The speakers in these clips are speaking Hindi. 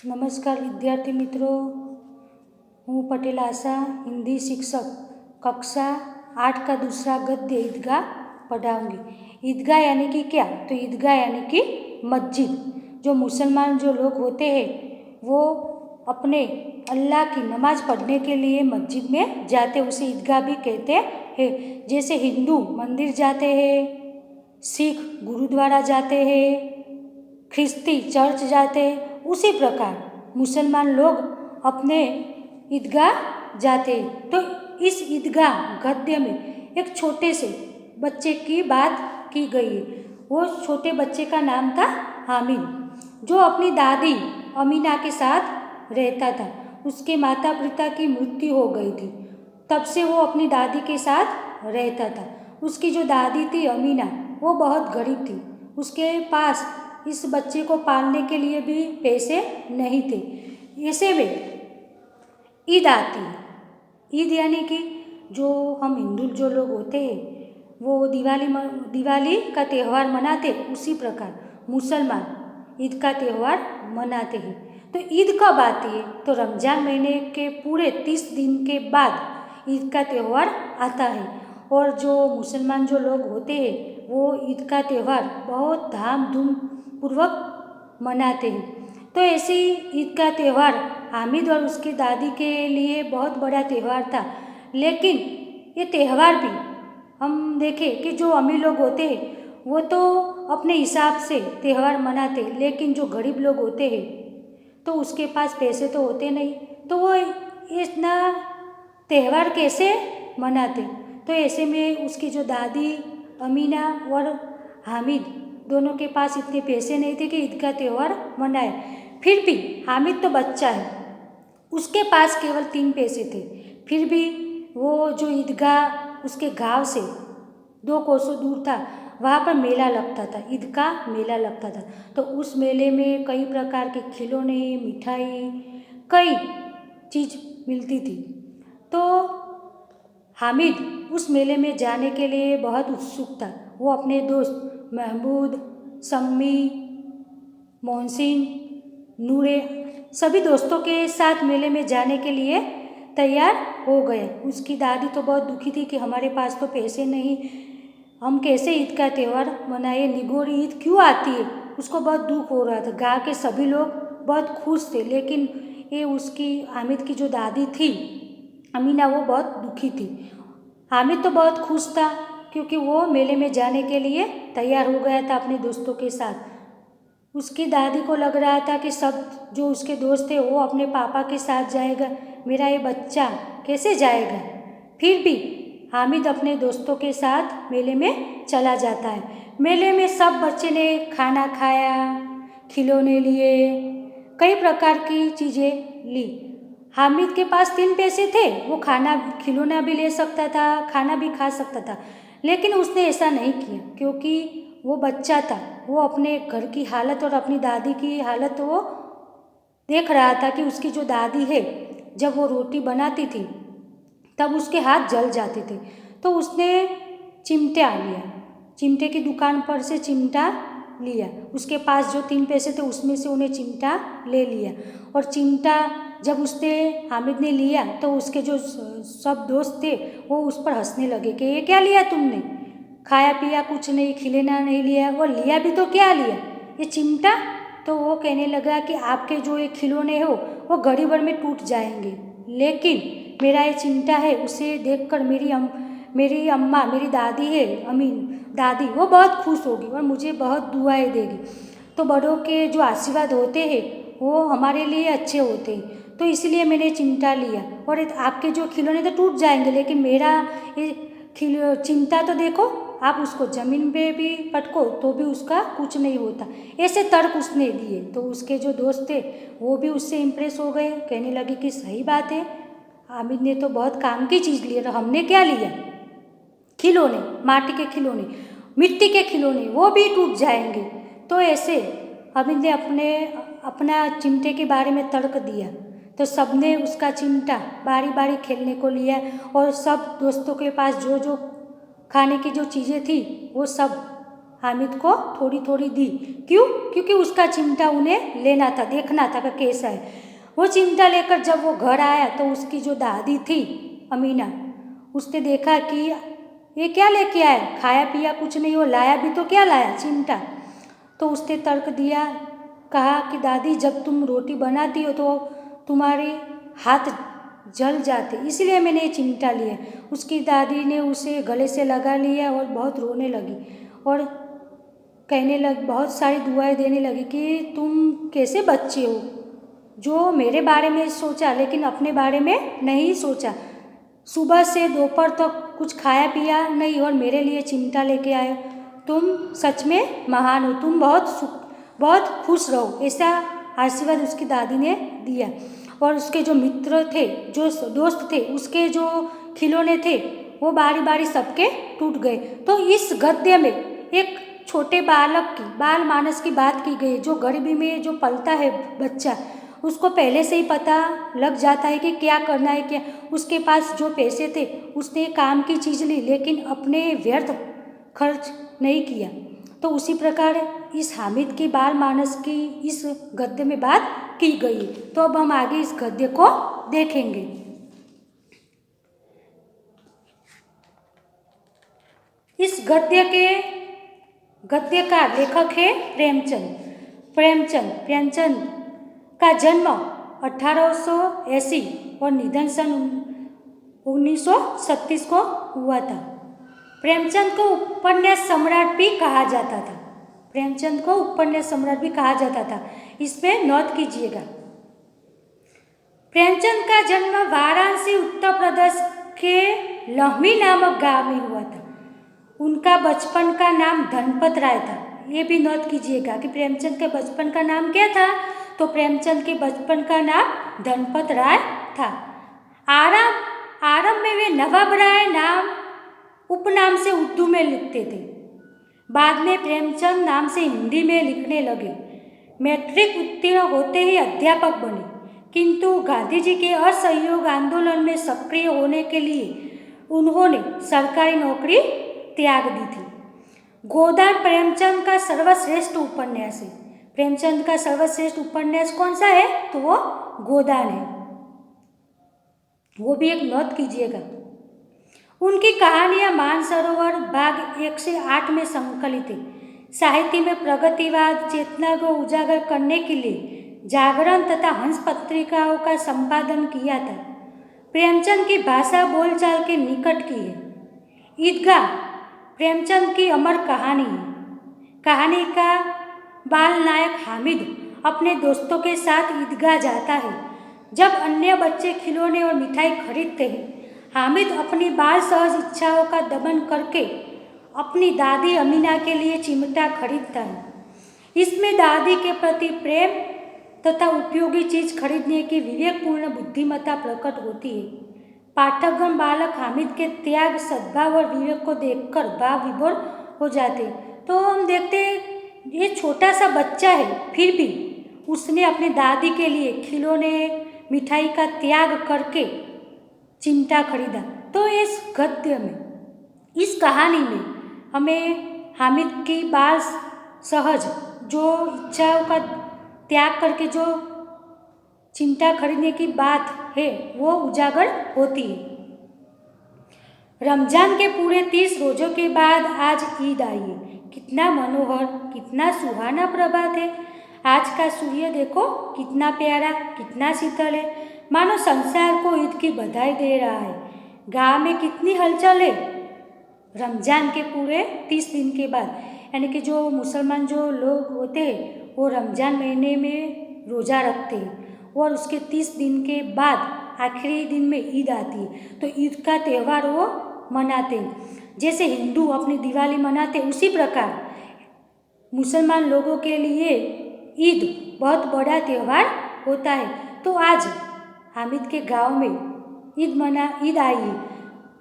નમસ્કાર વિદ્યાર્થી મિત્રો, હું पटेल आशा हिंदी शिक्षक कक्षा 8 का दूसरा गद्य ईदगाह पढ़ाऊँगी। ईदगाह यानी कि क्या? तो ईदगाह यानी कि मस्जिद। जो मुसलमान जो लोग होते हैं वो अपने अल्लाह की नमाज पढ़ने के लिए मस्जिद में जाते, उसे ईदगाह भी कहते हैं। जैसे हिंदू मंदिर जाते हैं, सिख गुरुद्वारा जाते हैं, ख्रिस्ती चर्च जाते हैं, उसी प्रकार मुसलमान लोग अपने ईदगाह जाते हैं। तो इस ईदगाह गद्य में एक छोटे से बच्चे की बात की गई है। वो छोटे बच्चे का नाम था हामिद, जो अपनी दादी अमीना के साथ रहता था। उसके माता पिता की मृत्यु हो गई थी, तब से वो अपनी दादी के साथ रहता था। उसकी जो दादी थी अमीना, वो बहुत गरीब थी। उसके पास इस बच्चे को पालने के लिए भी पैसे नहीं थे। ऐसे में ईद आती है। ईद यानी कि जो हम हिंदू जो लोग होते हैं वो दिवाली का त्यौहार मनाते, उसी प्रकार मुसलमान ईद का त्यौहार मनाते हैं। तो ईद कब आती है? तो रमज़ान महीने के पूरे 30 दिन के बाद ईद का त्यौहार आता है। और जो मुसलमान जो लोग होते हैं वो ईद का त्यौहार बहुत धाम पूर्वक मनाते हैं। तो ऐसे ही ईद का त्यौहार हामिद और उसकी दादी के लिए बहुत बड़ा त्यौहार था। लेकिन ये त्यौहार भी हम देखें कि जो अमीर लोग होते हैं वो तो अपने हिसाब से त्यौहार मनाते, लेकिन जो गरीब लोग होते हैं तो उसके पास पैसे तो होते नहीं, तो वो इतना त्यौहार कैसे मनाते? तो ऐसे में उसकी जो दादी अमीना और हामिद दोनों के पास इतने पैसे नहीं थे कि ईद का त्यौहार मनाए। फिर भी हामिद तो बच्चा है, उसके पास केवल 3 पैसे थे। फिर भी वो जो ईदगाह उसके गांव से 2 कोसों दूर था, वहाँ पर मेला लगता था, ईद का मेला लगता था। तो उस मेले में कई प्रकार के खिलौने, मिठाई, कई चीज़ मिलती थी। तो हामिद उस मेले में जाने के लिए बहुत उत्सुक था। वो अपने दोस्त महमूद, सम्मी, मोहसिन, नूरे सभी दोस्तों के साथ मेले में जाने के लिए तैयार हो गए। उसकी दादी तो बहुत दुखी थी कि हमारे पास तो पैसे नहीं, हम कैसे ईद का त्यौहार मनाए, निगोरी ईद क्यों आती है, उसको बहुत दुख हो रहा था। गाँव के सभी लोग बहुत खुश थे, लेकिन ये उसकी हामिद की जो दादी थी अमीना, वो बहुत दुखी थी। हामिद तो बहुत खुश था क्योंकि वो मेले में जाने के लिए तैयार हो गया था अपने दोस्तों के साथ। उसकी दादी को लग रहा था कि सब जो उसके दोस्त थे वो अपने पापा के साथ जाएगा, मेरा ये बच्चा कैसे जाएगा। फिर भी हामिद अपने दोस्तों के साथ मेले में चला जाता है। मेले में सब बच्चे ने खाना खाया, खिलौने लिए, कई प्रकार की चीज़ें ली। हामिद के पास 3 पैसे थे, वो खिलौना भी ले सकता था, खाना भी खा सकता था, लेकिन उसने ऐसा नहीं किया क्योंकि वो बच्चा था। वो अपने घर की हालत और अपनी दादी की हालत वो देख रहा था कि उसकी जो दादी है, जब वो रोटी बनाती थी तब उसके हाथ जल जाते थे। तो उसने चिमटा लिया, चिमटे की दुकान पर से चिमटा लिया। उसके पास जो 3 पैसे थे उसमें से उन्हें चिमटा ले लिया। और चिमटा जब उसने हामिद ने लिया तो उसके जो सब दोस्त थे वो उस पर हंसने लगे कि ये क्या लिया तुमने, खाया पिया कुछ नहीं, खिलौना नहीं लिया, और लिया भी तो क्या लिया, ये चिमटा। तो वो कहने लगा कि आपके जो ये खिलौने हो वो घड़ी भर में टूट जाएंगे, लेकिन मेरा ये चिमटा है, उसे देखकर मेरी अम्मा, मेरी दादी है अमीन दादी, वो बहुत खुश होगी और मुझे बहुत दुआएं देगी। तो बड़ों के जो आशीर्वाद होते हैं वो हमारे लिए अच्छे होते हैं, तो इसलिए मैंने चिमटा लिया। और आपके जो खिलौने तो टूट जाएंगे, लेकिन मेरा ये चिमटा तो देखो, आप उसको ज़मीन पे भी पटको तो भी उसका कुछ नहीं होता। ऐसे तर्क उसने दिए। तो उसके जो दोस्त थे वो भी उससे इम्प्रेस हो गए, कहने लगे कि सही बात है, हामिद ने तो बहुत काम की चीज़ ली है, तो हमने क्या लिया, खिलौने, माटी के खिलौने, मिट्टी के खिलौने, वो भी टूट जाएंगे। तो ऐसे हामिद ने अपना चिमटे के बारे में तर्क दिया। तो सबने उसका चिमटा बारी बारी खेलने को लिया और सब दोस्तों के पास जो जो खाने की जो चीज़ें थी वो सब हामिद को थोड़ी थोड़ी दी। क्यों? क्योंकि उसका चिमटा उन्हें लेना था, देखना था कि कैसा है। वो चिमटा लेकर जब वो घर आया तो उसकी जो दादी थी अमीना, उसने देखा कि ये क्या लेके आए, खाया पिया कुछ नहीं, वो लाया भी तो क्या लाया, चिमटा। तो उसने तर्क दिया, कहा कि दादी जब तुम रोटी बनाती हो तो तुम्हारे हाथ जल जाते, इसलिए मैंने ये चिमटा लिया। उसकी दादी ने उसे गले से लगा लिया और बहुत रोने लगी और कहने लग, बहुत सारी दुआएं देने लगी कि तुम कैसे बच्चे हो जो मेरे बारे में सोचा लेकिन अपने बारे में नहीं सोचा। सुबह से दोपहर तक कुछ खाया पिया नहीं और मेरे लिए चिमटा लेके आए। तुम सच में महान हो, तुम बहुत खुश रहो, ऐसा आशीर्वाद उसकी दादी ने दिया। और उसके जो मित्र थे, जो दोस्त थे, उसके जो खिलौने थे वो बारी बारी सबके टूट गए। तो इस गद्य में एक छोटे बालक की, बाल मानस की बात की गई। जो गरीबी में जो पलता है बच्चा, उसको पहले से ही पता लग जाता है कि क्या करना है। क्या उसके पास जो पैसे थे उसने काम की चीज़ ली लेकिन अपने व्यर्थ खर्च नहीं किया। तो उसी प्रकार इस हामिद की बाल मानस की इस गद्य में बात की गई। तो अब हम आगे इस गद्य को देखेंगे। इस गद्य का लेखक है प्रेमचंद का जन्म 1880 और निधन सन 1936 को हुआ था। प्रेमचंद को उपन्यास सम्राट भी कहा जाता था। इसमें नोट कीजिएगा। प्रेमचंद का जन्म वाराणसी उत्तर प्रदेश के लहमी नामक गांव में हुआ था। उनका बचपन का नाम धनपत राय था। ये भी नोट कीजिएगा कि प्रेमचंद के बचपन का नाम क्या था। तो प्रेमचंद के बचपन का नाम धनपत राय था। आरंभ में वे नवाब राय नाम उपनाम से उर्दू में लिखते थे। बाद में प्रेमचंद नाम से हिंदी में लिखने लगे। मैट्रिक उत्तीर्ण होते ही अध्यापक बने, किंतु गांधी जी के असहयोग आंदोलन में सक्रिय होने के लिए उन्होंने सरकारी नौकरी त्याग दी थी। गोदान प्रेमचंद का सर्वश्रेष्ठ उपन्यास है। प्रेमचंद का सर्वश्रेष्ठ उपन्यास कौन सा है? तो वो गोदान है। वो भी एक नोट कीजिएगा। उनकी कहानियां मानसरोवर भाग 1 से 8 में संकलित है। साहित्य में प्रगतिवाद चेतना को उजागर करने के लिए जागरण तथा हंस पत्रिकाओं का संपादन किया था। प्रेमचंद की भाषा बोलचाल के निकट की है। ईदगाह प्रेमचंद की अमर कहानी है। कहानी का बाल नायक हामिद अपने दोस्तों के साथ ईदगाह जाता है। जब अन्य बच्चे खिलौने और मिठाई खरीदते हैं, हामिद अपनी बाल सहज इच्छाओं का दमन करके अपनी दादी अमीना के लिए चिमटा खरीदता है। इसमें दादी के प्रति प्रेम तथा उपयोगी चीज खरीदने की विवेकपूर्ण बुद्धिमत्ता प्रकट होती है। पाठकगण बालक हामिद के त्याग, सद्भाव और विवेक को देखकर भाव विभोर हो जाते। तो हम देखते हैं ये छोटा सा बच्चा है, फिर भी उसने अपने दादी के लिए खिलौने मिठाई का त्याग करके चिमटा खरीदा। तो इस गद्य में, इस कहानी में हमें हामिद की बाल सहज जो इच्छाओं का त्याग करके जो चिमटा खरीदने की बात है वो उजागर होती है। रमजान के पूरे 30 रोजों के बाद आज ईद आई है। कितना मनोहर, कितना सुहाना प्रभात है। आज का सूर्य देखो कितना प्यारा, कितना शीतल है, मानो संसार को ईद की बधाई दे रहा है। गांव में कितनी हलचल है। रमजान के पूरे 30 दिन के बाद, यानी कि जो मुसलमान जो लोग होते हैं वो रमजान महीने में रोज़ा रखते हैं और उसके 30 दिन के बाद आखिरी दिन में ईद आती है। तो ईद का त्यौहार वो मनाते हैं। जैसे हिंदू अपनी दिवाली मनाते उसी प्रकार मुसलमान लोगों के लिए ईद बहुत बड़ा त्यौहार होता है। तो आज हामिद के गांव में ईद आई है।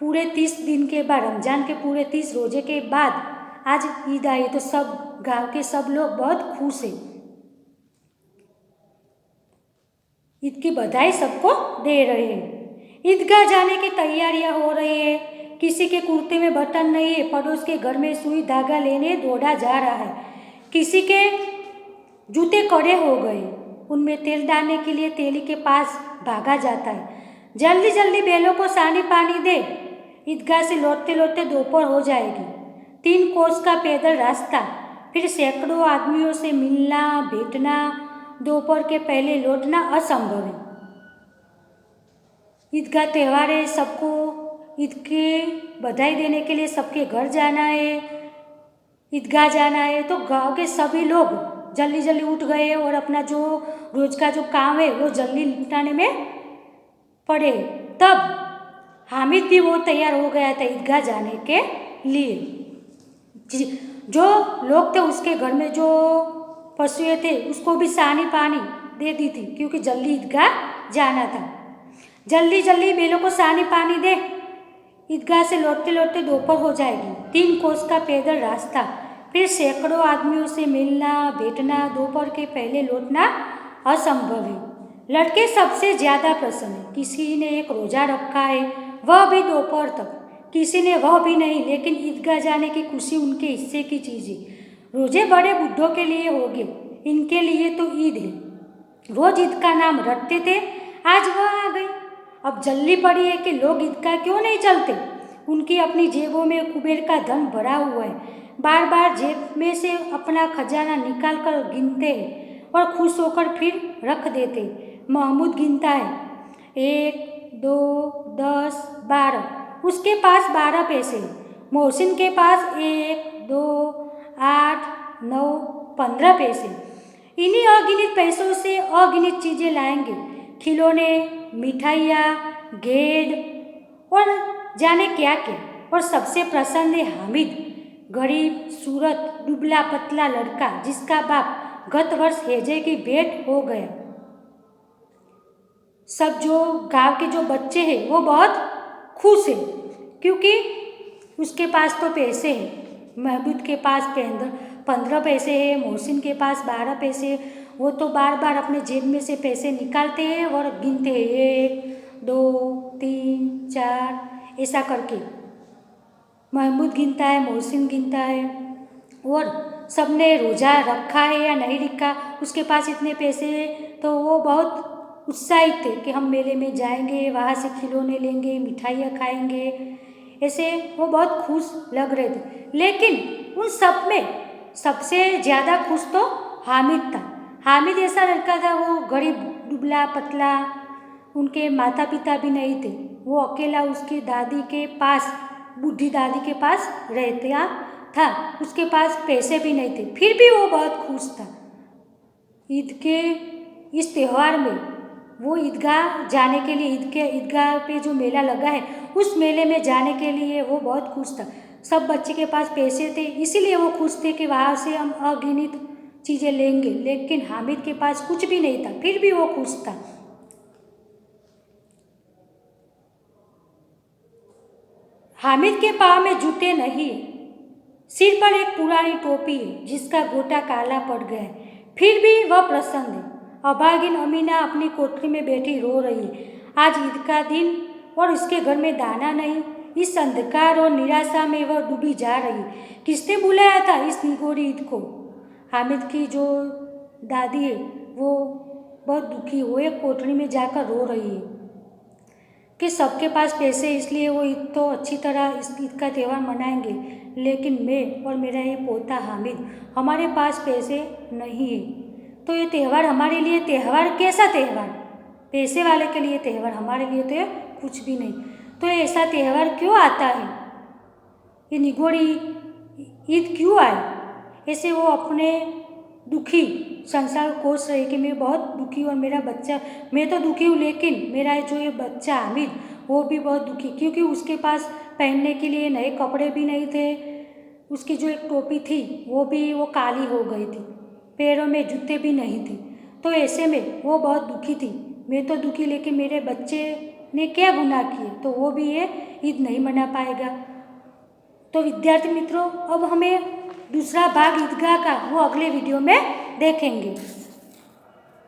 पूरे 30 दिन के बाद, रमजान के पूरे 30 रोजे के बाद आज ईद आई। तो सब गांव के सब लोग बहुत खुश हैं। ईद की बधाई सबको दे रहे हैं। ईदगाह जाने की तैयारियां हो रही है। किसी के कुर्ते में बटन नहीं है, पड़ोस के घर में सुई धागा लेने दौड़ा जा रहा है। किसी के जूते कड़े हो गए, उनमें तेल डालने के लिए तेली के पास भागा जाता है। जल्दी जल्दी बैलों को सानी पानी दे, ईदगाह से लौटते लौटते दोपहर हो जाएगी। 3 कोस का पैदल रास्ता, फिर सैकड़ों आदमियों से मिलना भेंटना, दोपहर के पहले लौटना असंभव है। ईद का त्यौहार है, सबको ईद की बधाई देने के लिए सबके घर जाना है, ईदगाह जाना है। तो गांव के सभी लोग जल्दी जल्दी उठ गए और अपना जो रोज का जो काम है वो जल्दी निपटाने में पड़े। तब हामिद भी वो तैयार हो गया था ईदगाह जाने के लिए। जो लोग थे उसके घर में जो पशुएं थे उसको भी सानी पानी दे दी थी, क्योंकि जल्दी ईदगाह जाना था। जल्दी जल्दी बैलों को सानी पानी दे, ईदगाह से लौटते लौटते दोपहर हो जाएगी। 3 कोस का पैदल रास्ता, फिर सैकड़ों आदमियों से मिलना भेंटना, दोपहर के पहले लौटना असंभव है। लड़के सबसे ज़्यादा प्रसन्न है। किसी ने एक रोज़ा रखा है, वह भी दोपहर तक, किसी ने वह भी नहीं, लेकिन ईदगाह जाने की खुशी उनके हिस्से की चीज़ है। रोजे बड़े बुढ़ों के लिए होंगे, इनके लिए तो ईद है। रोज ईद का नाम रटते थे, आज वह आ गई। अब जल्दी पड़ी है कि लोग ईदगाह क्यों नहीं चलते। उनकी अपनी जेबों में कुबेर का धन भरा हुआ है, बार बार जेब में से अपना खजाना निकाल कर गिनते हैं और खुश होकर फिर रख देते। महमूद गिनता है, 1 2 10 12, उसके पास 12 पैसे। मोहसिन के पास 1 2 8 9 15 पैसे। इन्हीं अगिनत पैसों से अगिनत चीज़ें लाएंगे, खिलौने, मिठाइयाँ, घेर और जाने क्या क्या। और सबसे प्रसन्न है हामिद, गरीब सूरत दुबला पतला लड़का जिसका बाप गत वर्ष हैजे की भेंट हो गया। सब जो गांव के जो बच्चे हैं वो बहुत खुश हैं, क्योंकि उसके पास तो पैसे हैं। महमूद के पास 15 पैसे हैं, मोहसिन के पास 12 पैसे। वो तो बार बार अपने जेब में से पैसे निकालते हैं और गिनते हैं, 1 2 3 4 ऐसा करके। महमूद गिनता है, मोहसिन गिनता है, और सबने रोज़ा रखा है या नहीं रखा, उसके पास इतने पैसे हैं। तो वो बहुत उत्साहित थे कि हम मेले में जाएंगे, वहाँ से खिलौने लेंगे, मिठाइयाँ खाएंगे, ऐसे वो बहुत खुश लग रहे थे। लेकिन उन सब में सबसे ज़्यादा खुश तो हामिद था। हामिद ऐसा लड़का था, वो गरीब दुबला पतला, उनके माता पिता भी नहीं थे, वो अकेला उसकी दादी के पास, बूढ़ी दादी के पास रहता था, उसके पास पैसे भी नहीं थे, फिर भी वो बहुत खुश था। ईद के इस त्यौहार में वो ईदगाह जाने के लिए, ईदगाह पे जो मेला लगा है उस मेले में जाने के लिए वो बहुत खुश था। सब बच्चे के पास पैसे थे, इसीलिए वो खुश थे कि वहाँ से हम अगिनत चीज़ें लेंगे। लेकिन हामिद के पास कुछ भी नहीं था, फिर भी वो खुश था। हामिद के पाँव में जूते नहीं है, सिर पर एक पुरानी टोपी है जिसका गोटा काला पड़ गया है, फिर भी वह प्रसन्न है। अभागिन अमीना अपनी कोठरी में बैठी रो रही है। आज ईद का दिन और उसके घर में दाना नहीं। इस अंधकार और निराशा में वह डूबी जा रही। किसने बुलाया था इस निगोरी ईद को? हामिद की जो दादी है वो बहुत दुखी हो, एक कोठरी में जाकर रो रही है कि सबके पास पैसे, इसलिए वो ईद तो अच्छी तरह इस ईद का त्यौहार मनाएंगे, लेकिन मैं और मेरा ये पोता हामिद, हमारे पास पैसे नहीं है। तो ये त्यौहार हमारे लिए त्यौहार कैसा त्यौहार? पैसे वाले के लिए त्यौहार, हमारे लिए तो ये कुछ भी नहीं। तो ऐसा त्यौहार क्यों आता है? ये निगोड़ी ईद क्यों आए? ऐसे वो अपने दुखी संसार कोस रहे कि मैं बहुत दुखी और मेरा बच्चा, मैं तो दुखी हूँ लेकिन मेरा जो ये बच्चा हामिद वो भी बहुत दुखी, क्योंकि उसके पास पहनने के लिए नए कपड़े भी नहीं थे। उसकी जो एक टोपी थी वो काली हो गई थी, पैरों में जूते भी नहीं थे। तो ऐसे में वो बहुत दुखी थी। मैं तो दुखी, लेकिन मेरे बच्चे ने क्या गुनाह किए, तो वो भी ये ईद नहीं मना पाएगा। तो विद्यार्थी मित्रों, अब हमें दूसरा भाग ईदगाह का वो अगले वीडियो में देखेंगे।